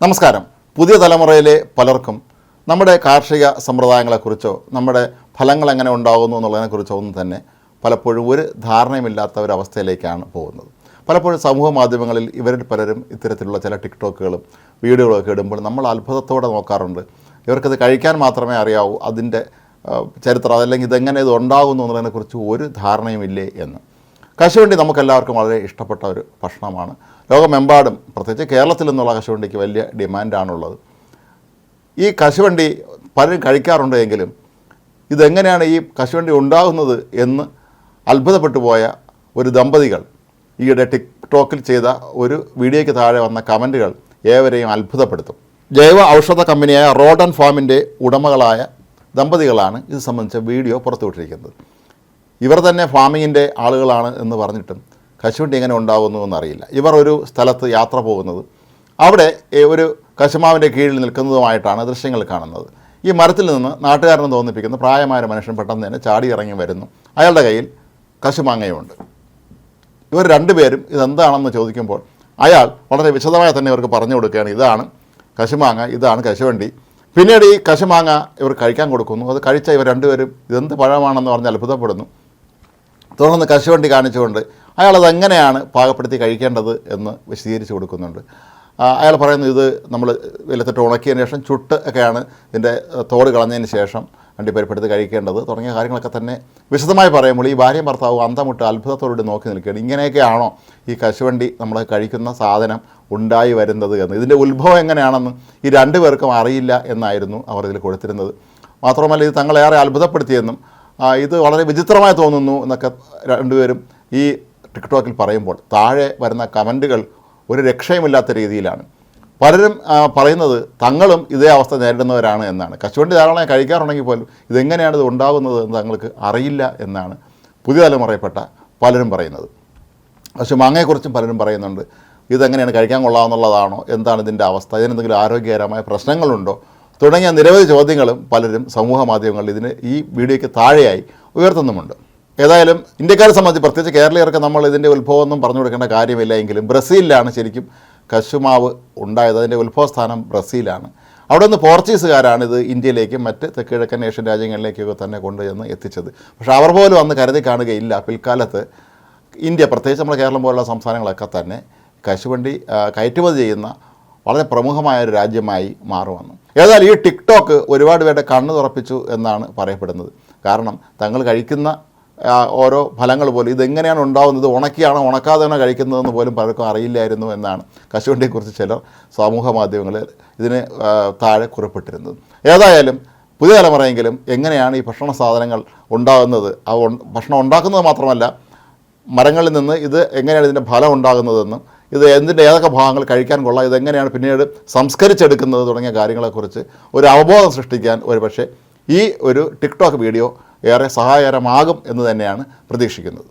നമസ്കാരം. പുതിയ തലമുറയിലെ പലർക്കും നമ്മുടെ കാർഷിക സമ്പ്രദായങ്ങളെക്കുറിച്ചോ നമ്മുടെ ഫലങ്ങൾ എങ്ങനെ ഉണ്ടാകുന്നു എന്നുള്ളതിനെക്കുറിച്ചോ ഒന്നും തന്നെ പലപ്പോഴും ഒരു ധാരണയുമില്ലാത്ത ഒരവസ്ഥയിലേക്കാണ് പോകുന്നത്. പലപ്പോഴും സമൂഹ മാധ്യമങ്ങളിൽ ഇവരിൽ പലരും ഇത്തരത്തിലുള്ള ചില ടിക്ടോക്കുകളും വീഡിയോകളൊക്കെ ഇടുമ്പോൾ നമ്മൾ അത്ഭുതത്തോടെ നോക്കാറുണ്ട്. ഇവർക്കത് കഴിക്കാൻ മാത്രമേ അറിയാവൂ, അതിൻ്റെ ചരിത്രം അതല്ലെങ്കിൽ ഇതെങ്ങനെ ഇത് ഉണ്ടാകുന്നു എന്നുള്ളതിനെക്കുറിച്ച് ഒരു ധാരണയുമില്ലേ എന്ന്. കശുവണ്ടി നമുക്കെല്ലാവർക്കും വളരെ ഇഷ്ടപ്പെട്ട ഒരു ഭക്ഷണമാണ്. ലോകമെമ്പാടും പ്രത്യേകിച്ച് കേരളത്തിൽ നിന്നുള്ള കശുവണ്ടിക്ക് വലിയ ഡിമാൻഡാണുള്ളത്. ഈ കശുവണ്ടി പലരും കഴിക്കാറുണ്ട് എങ്കിലും ഇതെങ്ങനെയാണ് ഈ കശുവണ്ടി ഉണ്ടാകുന്നത് എന്ന് അത്ഭുതപ്പെട്ടു പോയ ഒരു ദമ്പതികൾ ഈയിടെ ടിക്ടോക്കിൽ ചെയ്ത ഒരു വീഡിയോയ്ക്ക് താഴെ വന്ന കമൻറ്റുകൾ ഏവരെയും അത്ഭുതപ്പെടുത്തും. ജൈവ ഔഷധ കമ്പനിയായ റോഡൻ ഫാമിൻ്റെ ഉടമകളായ ദമ്പതികളാണ് ഇത് സംബന്ധിച്ച വീഡിയോ പുറത്തുവിട്ടിരിക്കുന്നത്. ഇവർ തന്നെ ഫാമിങ്ങിൻ്റെ ആളുകളാണ് എന്ന് പറഞ്ഞിട്ടും കശുവണ്ടി എങ്ങനെ ഉണ്ടാകുന്നു എന്നറിയില്ല. ഇവർ ഒരു സ്ഥലത്ത് യാത്ര പോകുന്നത് അവിടെ ഒരു കശുമാവിൻ്റെ കീഴിൽ നിൽക്കുന്നതുമായിട്ടാണ് ദൃശ്യങ്ങൾ കാണുന്നത്. ഈ മരത്തിൽ നിന്ന് നാട്ടുകാരനെ തോന്നിപ്പിക്കുന്ന പ്രായമായ മനുഷ്യൻ പെട്ടെന്ന് തന്നെ ചാടി ഇറങ്ങി വരുന്നു. അയാളുടെ കയ്യിൽ കശുമാങ്ങയുണ്ട്. ഇവർ രണ്ടുപേരും ഇതെന്താണെന്ന് ചോദിക്കുമ്പോൾ അയാൾ വളരെ വിശദമായി തന്നെ ഇവർക്ക് പറഞ്ഞു കൊടുക്കുകയാണ്, ഇതാണ് കശുമാങ്ങ, ഇതാണ് കശുവണ്ടി. പിന്നീട് ഈ കശുമാങ്ങ ഇവർ കഴിക്കാൻ കൊടുക്കുന്നു. അത് കഴിച്ച ഇവർ രണ്ടുപേരും ഇതെന്ത് പഴമാണെന്ന് പറഞ്ഞ് അത്ഭുതപ്പെടുന്നു. തുടർന്ന് കശുവണ്ടി കാണിച്ചുകൊണ്ട് അയാളതെങ്ങനെയാണ് പാകപ്പെടുത്തി കഴിക്കേണ്ടത് എന്ന് വിശദീകരിച്ച് കൊടുക്കുന്നുണ്ട്. അയാൾ പറയുന്നു, ഇത് നമ്മൾ വെയിലത്തിട്ട് ഉണക്കിയതിന് ശേഷം ചുട്ട് ഒക്കെയാണ് ഇതിൻ്റെ തോട് കളഞ്ഞതിന് ശേഷം അണ്ടിപ്പരിപ്പെടുത്ത് കഴിക്കേണ്ടത് തുടങ്ങിയ കാര്യങ്ങളൊക്കെ തന്നെ വിശദമായി പറയുമ്പോൾ ഈ ഭാര്യയും ഭർത്താവും അന്തമുട്ട് അത്ഭുതത്തോടെ നോക്കി നിൽക്കുകയാണ്. ഇങ്ങനെയൊക്കെയാണോ ഈ കശുവണ്ടി നമ്മൾ കഴിക്കുന്ന സാധനം ഉണ്ടായി വരുന്നത് എന്ന്, ഇതിൻ്റെ ഉത്ഭവം എങ്ങനെയാണെന്ന് ഈ രണ്ടു പേർക്കും അറിയില്ല എന്നായിരുന്നു അവർ ഇതിൽ കൊടുത്തിരുന്നത്. മാത്രമല്ല ഇത് തങ്ങളേറെ അത്ഭുതപ്പെടുത്തിയെന്നും ഇത് വളരെ വിചിത്രമായി തോന്നുന്നു എന്നൊക്കെ രണ്ടുപേരും ഈ ടിക്ടോക്കിൽ പറയുമ്പോൾ താഴെ വരുന്ന കമൻറ്റുകൾ ഒരു രക്ഷയുമില്ലാത്ത രീതിയിലാണ്. പലരും പറയുന്നത് തങ്ങളും ഇതേ അവസ്ഥ നേരിടുന്നവരാണ് എന്നാണ്. കശുവണ്ടി ധാരാളമായി കഴിക്കാറുണ്ടെങ്കിൽ പോലും ഇതെങ്ങനെയാണ് ഇത് ഉണ്ടാകുന്നത് എന്ന് തങ്ങൾക്ക് അറിയില്ല എന്നാണ് പുതിയ തലമുറയിൽപ്പെട്ട പലരും പറയുന്നത്. പക്ഷേ മാങ്ങയെക്കുറിച്ചും പലരും പറയുന്നുണ്ട്, ഇതെങ്ങനെയാണ് കഴിക്കാൻ കൊള്ളാമെന്നുള്ളതാണോ, എന്താണ് ഇതിൻ്റെ അവസ്ഥ, ഇതിനെന്തെങ്കിലും ആരോഗ്യകരമായ പ്രശ്നങ്ങളുണ്ടോ തുടങ്ങിയ നിരവധി ചോദ്യങ്ങളും പലരും സമൂഹ മാധ്യമങ്ങളിൽ ഈ വീഡിയോയ്ക്ക് താഴെയായി ഉയർത്തുന്നുമുണ്ട്. ഏതായാലും ഇന്ത്യക്കാരെ സംബന്ധിച്ച് പ്രത്യേകിച്ച് കേരളീയർക്ക് നമ്മൾ ഇതിൻ്റെ ഉത്ഭവമൊന്നും പറഞ്ഞു കൊടുക്കേണ്ട കാര്യമില്ല. എങ്കിലും ബ്രസീലിലാണ് ശരിക്കും കശുമാവ് ഉണ്ടായത്. അതിൻ്റെ ഉത്ഭവസ്ഥാനം ബ്രസീലാണ്. അവിടെ നിന്ന് പോർച്ചുഗീസുകാരാണ് ഇത് ഇന്ത്യയിലേക്കും മറ്റ് തെക്കിഴക്കൻ ഏഷ്യൻ രാജ്യങ്ങളിലേക്കൊക്കെ തന്നെ കൊണ്ടുചെന്ന് എത്തിച്ചത്. പക്ഷേ അവർ പോലും അന്ന് കരുതി കാണുകയില്ല പിൽക്കാലത്ത് ഇന്ത്യ, പ്രത്യേകിച്ച് നമ്മുടെ കേരളം പോലുള്ള സംസ്ഥാനങ്ങളൊക്കെ തന്നെ കശുവണ്ടി കയറ്റുമതി ചെയ്യുന്ന വളരെ പ്രമുഖമായ ഒരു രാജ്യമായി മാറുമെന്ന്. ഏതായാലും ഈ ടിക്ടോക്ക് ഒരുപാട് പേരുടെ കണ്ണ് തുറപ്പിച്ചു എന്നാണ് പറയപ്പെടുന്നത്. കാരണം തങ്ങൾ കഴിക്കുന്ന ഓരോ ഫലങ്ങൾ പോലും ഇതെങ്ങനെയാണ് ഉണ്ടാകുന്നത്, ഉണക്കിയാണോ ഉണക്കാതെയാണോ കഴിക്കുന്നതെന്ന് പോലും പലർക്കും അറിയില്ലായിരുന്നു എന്നാണ് കശുവണ്ടിയെക്കുറിച്ച് ചിലർ സമൂഹ മാധ്യമങ്ങളിൽ ഇതിന് താഴെ കുറിപ്പിട്ടിരുന്നത്. ഏതായാലും പുതിയ തലമുറയെങ്കിലും എങ്ങനെയാണ് ഈ ഭക്ഷണ സാധനങ്ങൾ ഉണ്ടാകുന്നത്, ഭക്ഷണം ഉണ്ടാക്കുന്നത് മാത്രമല്ല മരങ്ങളിൽ നിന്ന് ഇത് എങ്ങനെയാണ് ഇതിൻ്റെ ഫലം ഉണ്ടാകുന്നതെന്നും ഇത് എന്തിൻ്റെ ഏതൊക്കെ ഭാഗങ്ങൾ കഴിക്കാൻ കൊള്ളാം, ഇതെങ്ങനെയാണ് പിന്നീട് സംസ്കരിച്ചെടുക്കുന്നത് തുടങ്ങിയ കാര്യങ്ങളെക്കുറിച്ച് ഒരു അവബോധം സൃഷ്ടിക്കാൻ ഒരുപക്ഷെ ഈ ഒരു ടിക്ടോക്ക് വീഡിയോ ഏറെ സഹായകരമാകും എന്ന് തന്നെയാണ് പ്രതീക്ഷിക്കുന്നത്.